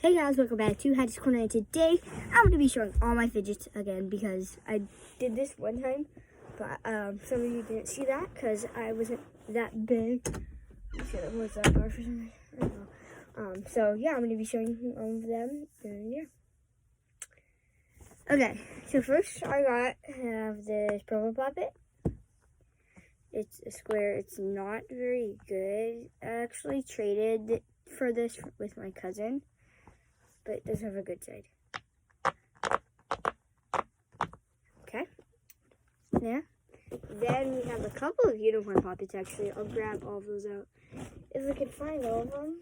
Hey guys, welcome back to Hatch's Corner, and today I'm going to be showing all my fidgets again because I did this one time, but some of you didn't see that because I wasn't that big. What's that bar for some reason? I don't know. So yeah, I'm going to be showing all of them, and yeah. Okay, so first I have this purple puppet. It's a square. It's not very good. I actually traded for this with my cousin, but it does have a good side. Okay. Yeah. Then we have a couple of unicorn puppets, actually. I'll grab all of those out if I can find all of them.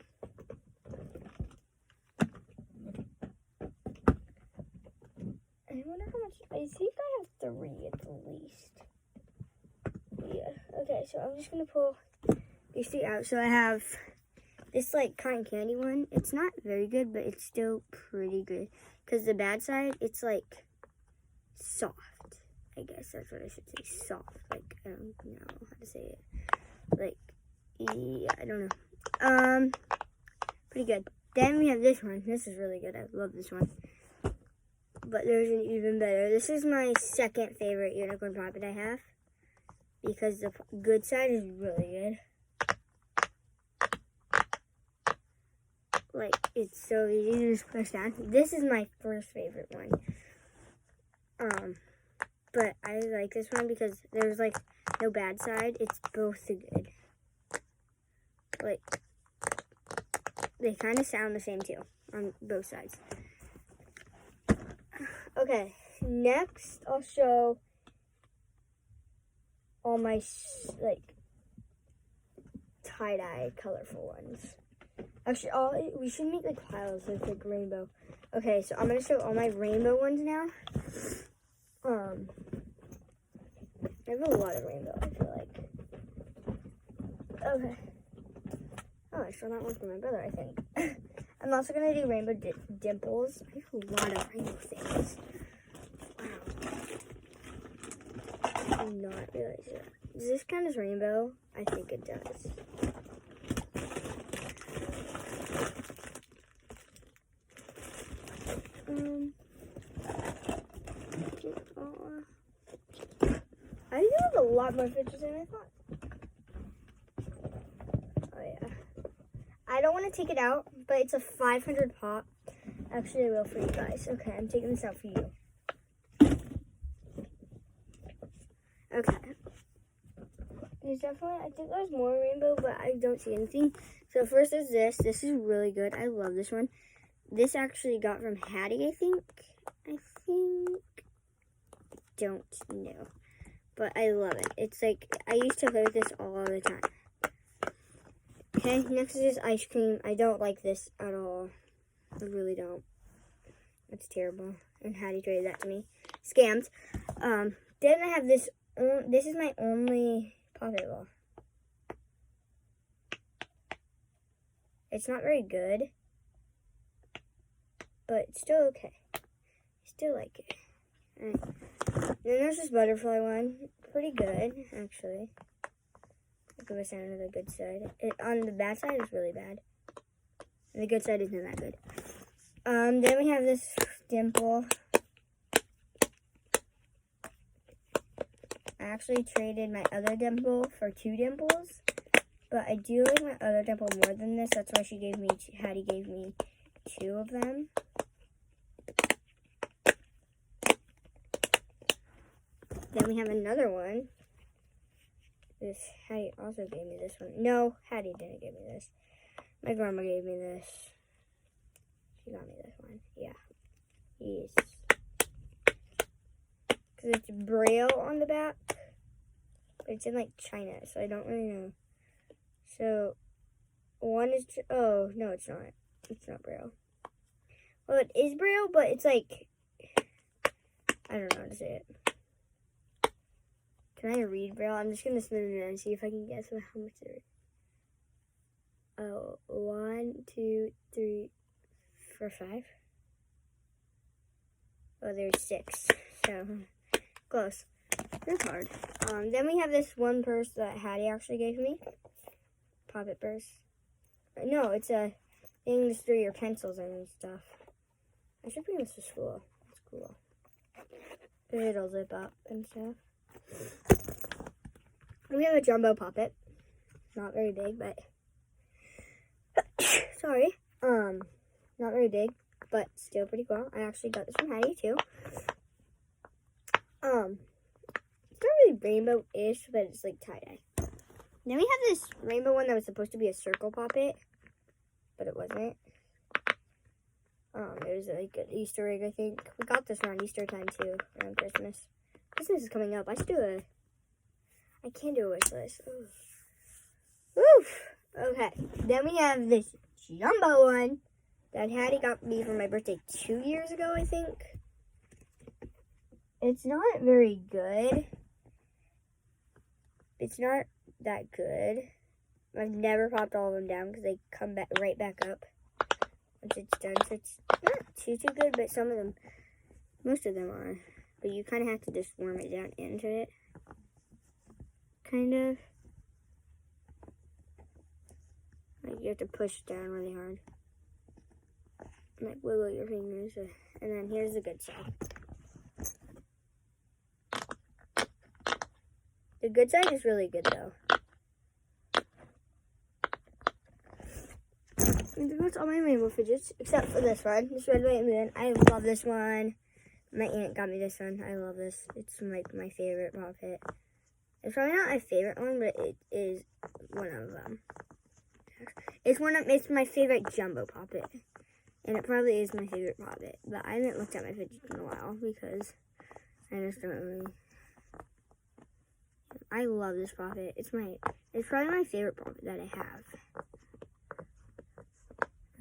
I wonder how much. I think I have 3 at the least. Yeah. Okay, so I'm just going to pull these 3 out. So I have this like cotton candy one. It's not very good, but it's still pretty good. Because the bad side, it's like soft. I guess that's what I should say. Soft. Like, I don't know how to say it. Like, yeah, I don't know. Pretty good. Then we have this one. This is really good. I love this one. But there's an even better. This is my second favorite unicorn puppet I have. Because the good side is really good. Like, it's so easy to just push down. This is my first favorite one. But I like this one because there's, like, no bad side. It's both good. Like, they kind of sound the same, too, on both sides. Okay, next I'll show all my, like, tie-dye colorful ones. Actually, we should make like piles with like rainbow. Okay, so I'm gonna show all my rainbow ones now. I have a lot of rainbow, I feel like. Okay. Oh, I stole that one from my brother, I think. I'm also gonna do rainbow dimples. I have a lot of rainbow things. Wow. I did not realize that. Does this count as rainbow? I think it does. I do have a lot more fidgets than I thought. Oh yeah. I don't want to take it out, but it's a 500 pop. Actually, I will for you guys. Okay, I'm taking this out for you. Okay. There's definitely, I think there's more rainbow, but I don't see anything. So first is this. This is really good. I love this one. This actually got from Hattie, I think. Don't know. But I love it. It's like, I used to play with this all the time. Okay, next is ice cream. I don't like this at all. I really don't. It's terrible. And Hattie traded that to me. Scammed. Then I have this. This is my only pocket ball. It's not very good. But it's still okay. I still like it. Alright. Then there's this butterfly one. Pretty good, actually. Look at the sound of the good side. On the bad side, it's really bad. And the good side isn't that good. Then we have this dimple. I actually traded my other dimple for 2 dimples. But I do like my other dimple more than this. That's why Hattie gave me 2 of them. Then we have another one. This, Hattie also gave me this one. No, Hattie didn't give me this. My grandma gave me this. She got me this one. Yeah. Yes. Because it's Braille on the back. But it's in like China, so I don't really know. So, one is, oh, no, it's not. It's not Braille. Well, it is Braille, but it's like, I don't know how to say it. Can I read Braille? I'm just going to spin it and see if I can guess how much there is. Oh, 1, 2, 3, 4, 5. Oh, there's 6. So, close. That's hard. Then we have this one purse that Hattie actually gave me. Poppet purse. No, it's thing to store your pencils in and stuff. I should bring this to school. It's cool. It'll zip up and stuff. We have a jumbo poppet. Not very big, but sorry. Not very big, but still pretty cool. I actually got this from Hattie too. It's not really rainbow-ish, but it's like tie-dye. Then we have this rainbow one that was supposed to be a circle poppet, but it wasn't. It was like an Easter egg, I think. We got this around Easter time too, around Christmas. Christmas is coming up. I can't do a wish list. Oof. Okay. Then we have this jumbo one that Hattie got me for my birthday 2 years ago, I think. It's not very good. It's not that good. I've never popped all of them down because they come back right back up once it's done. So it's not too good, but some of them, most of them are. But you kind of have to just warm it down into it. Kind of. Like you have to push down really hard. Like wiggle your fingers. And then here's the good side. The good side is really good though. And that's all my rainbow fidgets, except for this one. This red, white, and blue. I love this one. My aunt got me this one. I love this. It's like my favorite poppet. It's probably not my favorite one, but it is one of them. It's my favorite jumbo poppet. And it probably is my favorite poppet. But I haven't looked at my fidgets in a while because I just don't really. I love this poppet. It's probably my favorite poppet that I have.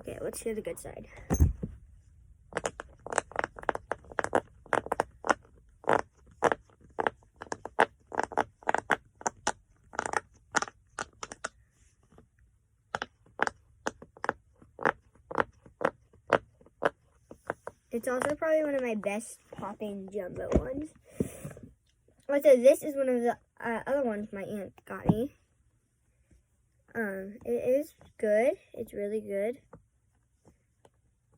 Okay, let's hear the good side. It's also probably one of my best popping jumbo ones. Also, this is one of the other ones my aunt got me. It is good. It's really good.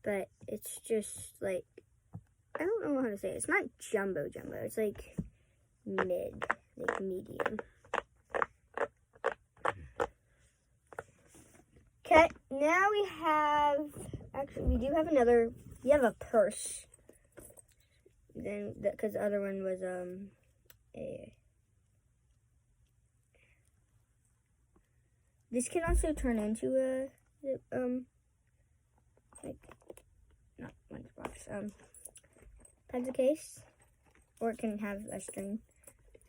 But it's just like, I don't know how to say it. It's not jumbo. It's like mid, like medium. Okay, now we have a purse. Then, because the other one was, this can also turn into not lunchbox, pencil case, or it can have a string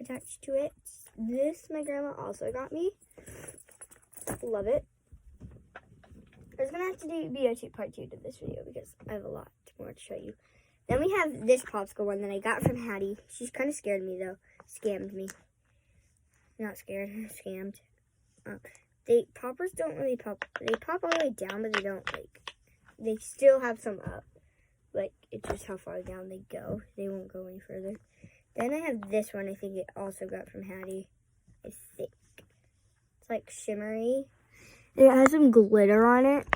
attached to it. This my grandma also got me. Love it. There's gonna have to be a part 2 to this video because I have a lot more to show you. Then we have this popsicle one that I got from Hattie. She's kind of scared me though. Scammed me. Not scared, scammed. Poppers don't really pop. They pop all the way down, but they don't they still have some up. Like, it's just how far down they go. They won't go any further. Then I have this one. I think it also got from Hattie. I think. It's like shimmery. It has some glitter on it.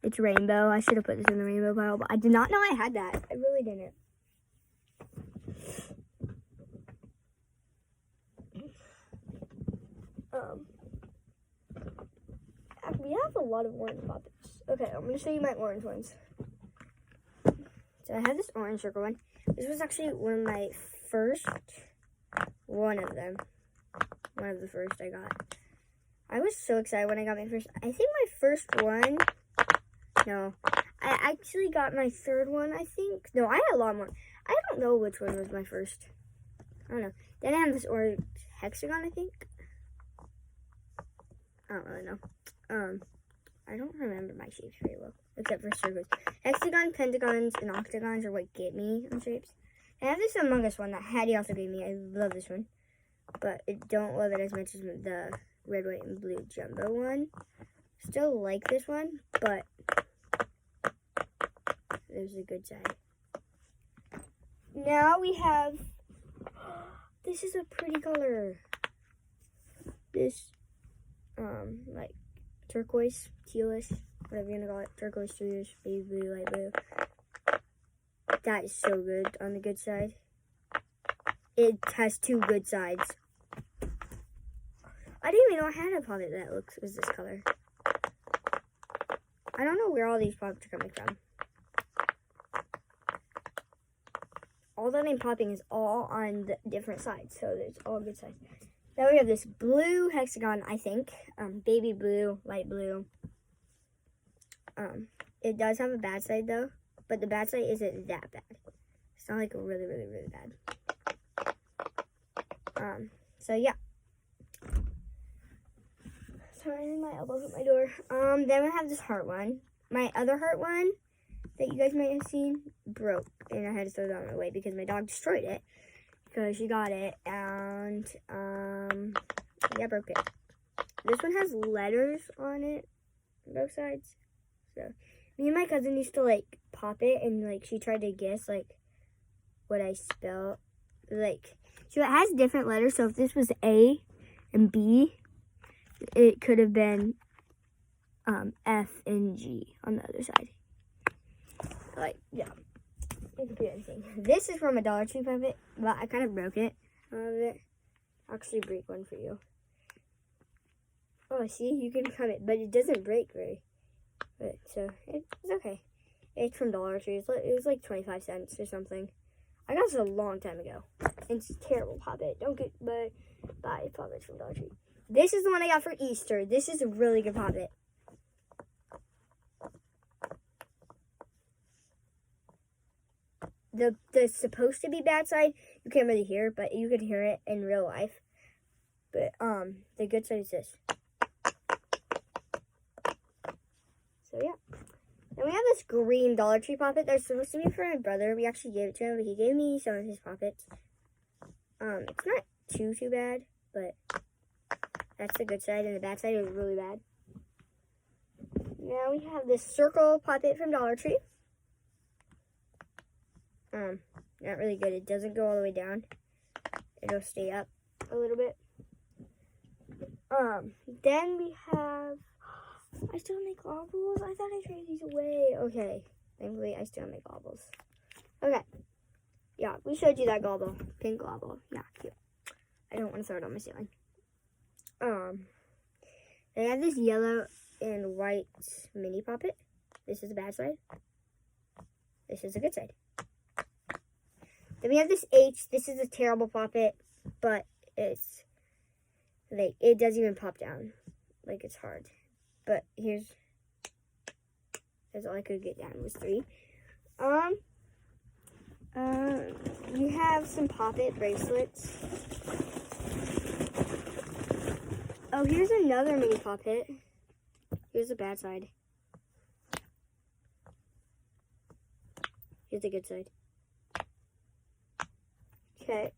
It's rainbow. I should have put this in the rainbow pile, but I did not know I had that. I really didn't. We have a lot of orange poppets. Okay, I'm going to show you my orange ones. So I have this orange circle one. This was actually one of my first, one of the first I got. I was so excited when I got my first. I think my first one, no, I actually got my third one, I think. No, I had a lot more. I don't know which one was my first. I don't know. Then I have this orange hexagon, I think. I don't really know. I don't remember my shapes very well, except for circles. Hexagon, pentagons, and octagons are what get me on shapes. I have this Among Us one that Hattie also gave me. I love this one, but I don't love it as much as the red, white, and blue jumbo one. Still like this one, but there's a good side. Now we have, this is a pretty color. This, like, turquoise, tealish, whatever you're gonna call it, turquoise, tealish, baby blue, light blue. That is so good on the good side. It has two good sides. I didn't even know I had a poppet that was this color. I don't know where all these poppets are coming from. All that I'm popping is all on the different sides, so there's all good sides. Then we have this blue hexagon, I think. Baby blue, light blue. It does have a bad side though, but the bad side isn't that bad. It's not like really, really, really bad. So yeah. Sorry, my elbow hit my door. Then we have this heart one. My other heart one that you guys might have seen broke, and I had to throw it away because my dog destroyed it because she got it, and yeah, broke it. This one has letters on it, both sides. So me and my cousin used to like pop it, and like she tried to guess like what I spelled. Like, so it has different letters. So if this was A and B, it could have been F and G on the other side. Like, yeah, it could be anything. This is from a Dollar Tree puppet, but I kind of broke it. I'll actually break one for you. Oh, see, you can cut it, but it doesn't break very. But so it's okay. It's from Dollar Tree. It was like 25 cents or something. I got this a long time ago. It's a terrible poppet. Don't get buy poppets from Dollar Tree. This is the one I got for Easter. This is a really good poppet. The supposed to be bad side, you can't really hear, but you can hear it in real life. But the good side is this. So yeah. Then we have this green Dollar Tree poppet. They're supposed to be for my brother. We actually gave it to him, but he gave me some of his poppets. It's not too bad, but that's the good side, and the bad side is really bad. Now we have this circle poppet from Dollar Tree. Not really good. It doesn't go all the way down. It'll stay up a little bit. Then we have, I still make globbles. I thought I traded these away. Okay. Thankfully, I still make globbles. Okay. Yeah, we showed you that globble. Pink globble. Yeah, cute. I don't want to throw it on my ceiling. They have this yellow and white mini poppet. This is the bad side. This is the good side. Then we have this H. This is a terrible poppet, but it's like it doesn't even pop down. Like it's hard. But that's all I could get down was 3. You have some poppet bracelets. Oh, here's another mini poppet. Here's the bad side. Here's the good side. Okay.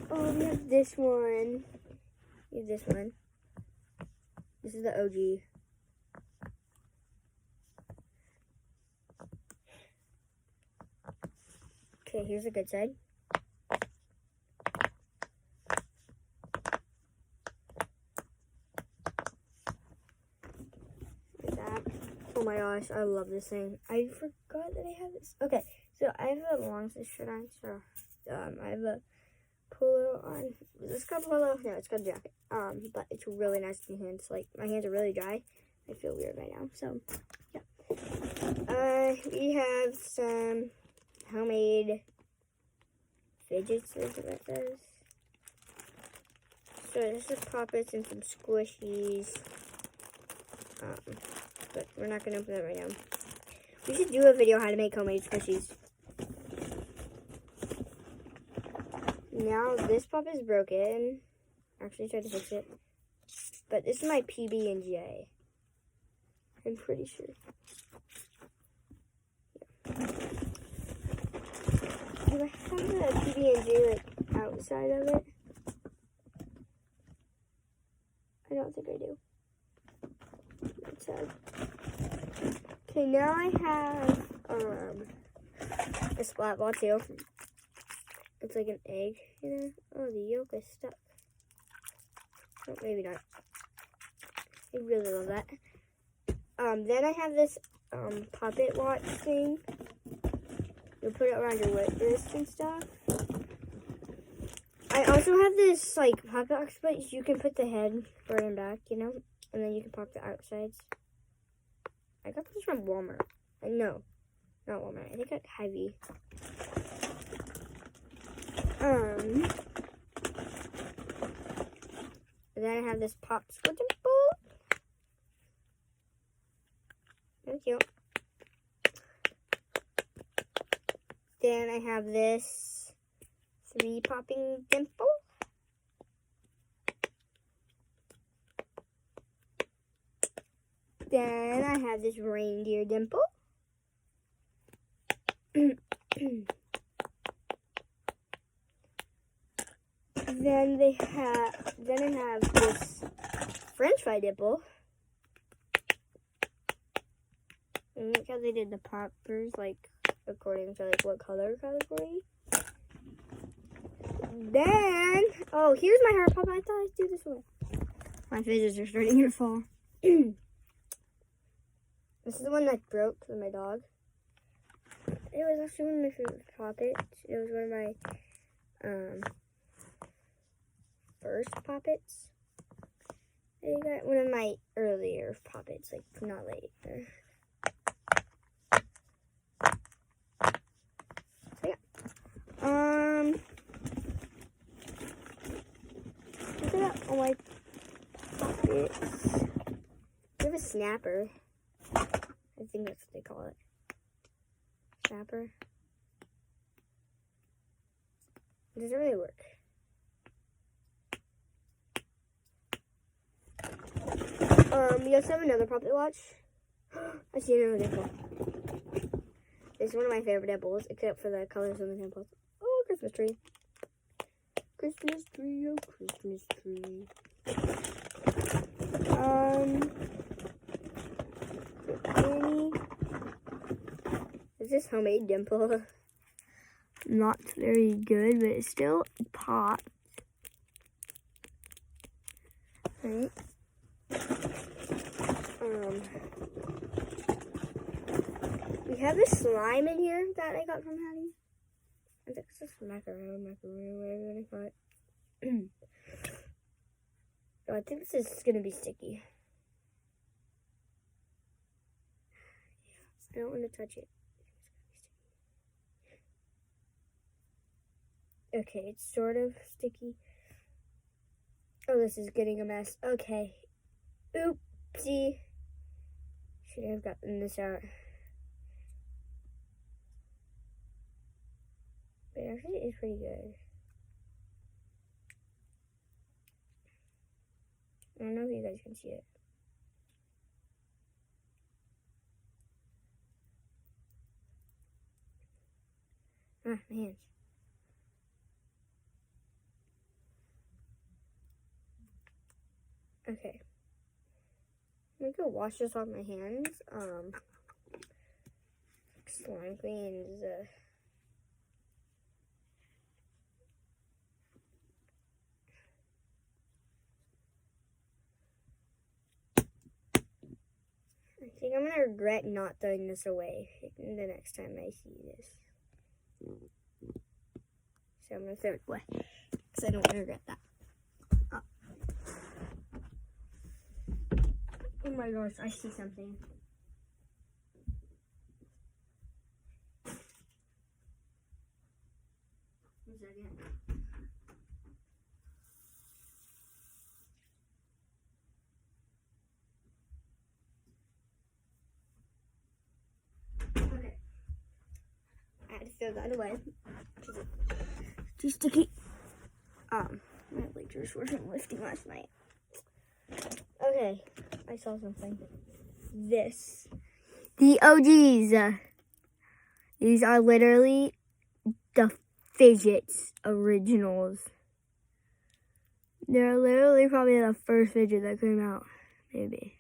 Oh, we have this one. We have this one. This is the OG. Okay, here's the good side. Like that. Oh my gosh, I love this thing. I forgot that I have this. Okay, so I have a long sleeve shirt on. So, I have a polo on. Is this called polo? No, it's called a jacket. But it's really nice in your hands. Like, my hands are really dry. I feel weird right now. So, yeah. We have some homemade fidgets, is what it says. So this is poppets and some squishies. But we're not gonna open that right now. We should do a video how to make homemade squishies. Now this pop is broken. Actually tried to fix it. But this is my PB&J. I'm pretty sure. Yeah. Do I have the PB&J like outside of it? I don't think I do. That's sad. Okay, now I have a splat ball too. It's like an egg, you know? Oh, the yolk is stuck. Oh, maybe not. I really love that. Then I have this puppet watch thing. You put it around your wrist and stuff. I also have this like puppet box, but you can put the head forward and back, you know, and then you can pop the outsides. I got this from Walmart. No, not Walmart. I think at Hy-Vee. Then I have this popsicle dimple. Very cute. Then I have this 3 popping dimple. Then I have this reindeer dimple. Then I have this French fry dimple. And look how they did the poppers, like according to like what color category. Then, oh, here's my heart pop. I thought I'd do this one. My fidgets are starting to fall. This is the one that broke for my dog. It was actually one of my favorite poppets. It was one of my first poppets. I got one of my earlier poppets, like not later. So yeah. Look at that all my poppets. I have a snapper. I think that's what they call it. Snapper. Does it really work? We also have another puppet watch. I see another dimple. This is one of my favorite dimples, except for the colors of the dimples. Oh, Christmas tree. Christmas tree, oh, Christmas tree. Is this homemade dimple? Not very good, but it still pops. Right. We have this slime in here that I got from Hattie. I think it's just macaroni, whatever you call it. Oh, I think this is gonna be sticky. I don't want to touch it. Okay, it's sort of sticky. Oh, this is getting a mess. Okay. Oopsie. Should have gotten this out. But actually, it's pretty good. I don't know if you guys can see it. Ah, my hands. Okay. I'm gonna go wash this off my hands. Slime clean is I think I'm gonna regret not throwing this away the next time I see this. So I'm gonna throw it away because I don't want to regret that. Oh my gosh, I see something. One second. Okay. I had to throw that away. Too sticky. My lasers weren't lifting last night. Okay, I saw something. This. The OGs. These are literally the fidgets originals. They're literally probably the first fidget that came out. Maybe.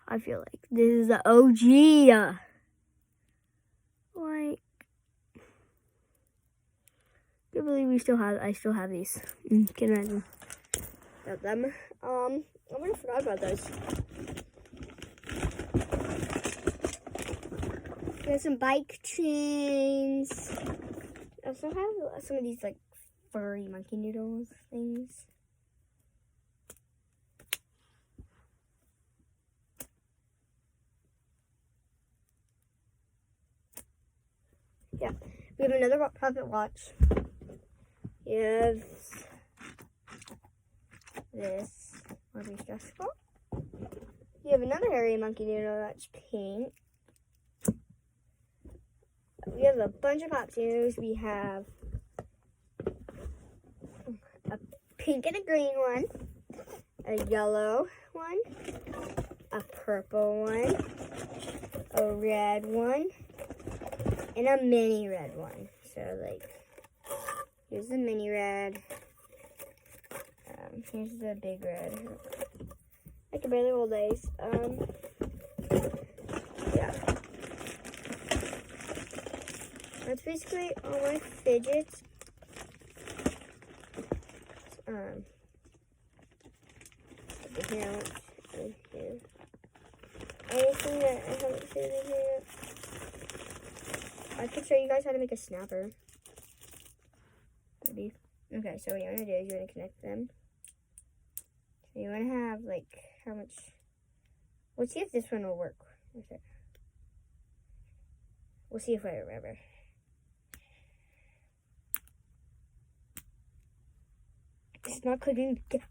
I feel like this is the OG. Like, I can't believe I still have these. Can you imagine? about them. I already forgot about those. There's some bike chains. I also have some of these like furry monkey noodles things. Yeah, we have another puppet watch. We have this Barbie stressful. You have another hairy monkey noodle that's pink. We have a bunch of pop noodles. We have a pink and a green one, a yellow one, a purple one, a red one, and a mini red one. So like, here's the mini red. Here's the big red. I can barely hold these. Yeah. That's basically all my fidgets. Anything that I haven't said in here. I could show you guys how to make a snapper. Maybe. Okay, so what you want to do is you want to connect them. So you want to have like how much? We'll see if this one will work with it. We'll see if I remember. It's not clicking. That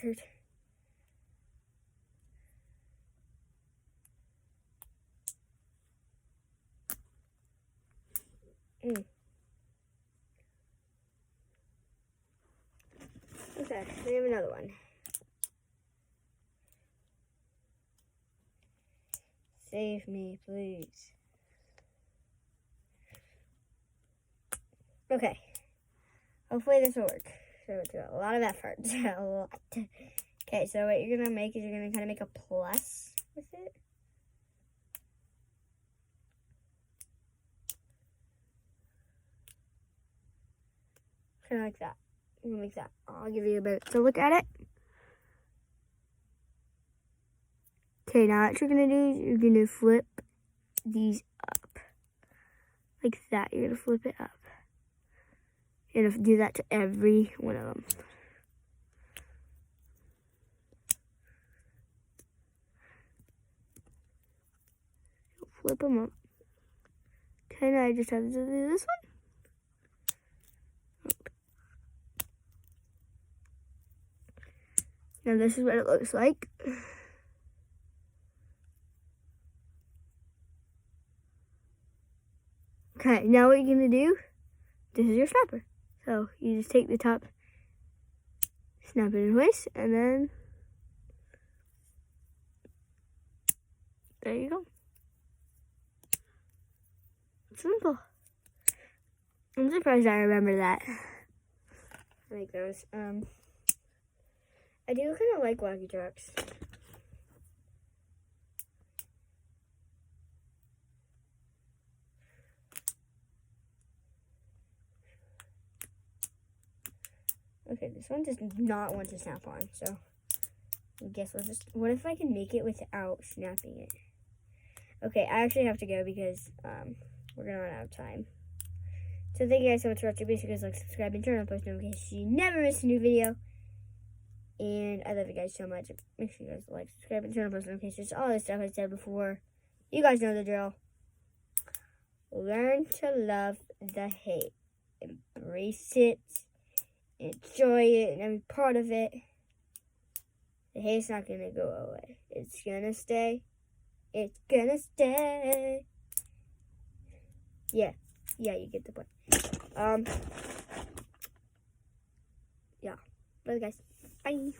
hurt. Okay, we have another one. Save me, please. Okay. Hopefully this will work. So it's a lot of effort. A lot. Okay, so what you're gonna make is you're gonna kind of make a plus with it. Kind of like that. I'm gonna make that. I'll give you a bit to look at it. Okay, now what you're gonna do is you're gonna flip these up. Like that. You're gonna flip it up. You're gonna do that to every one of them. Flip them up. Okay, now I just have to do this one. Now this is what it looks like. Okay, now what you're gonna do, this is your snapper. So you just take the top, snap it in place, and then there you go. Simple. I'm surprised I remember that. I like those. I do kind of like wacky trucks. Okay, this one does not want to snap on, so I guess we'll just, what if I can make it without snapping it? Okay, I actually have to go because we're gonna run out of time. So thank you guys so much for watching. Make sure you guys like, subscribe, and turn on post notifications so you never miss a new video. And I love you guys so much. Make sure you guys like, subscribe, and turn on post notifications. All this stuff I said before. You guys know the drill. Learn to love the hate. Embrace it. Enjoy it and every part of it. The hate's not gonna go away. It's gonna stay. It's gonna stay. Yeah, you get the point. Yeah. Love you guys. Bye.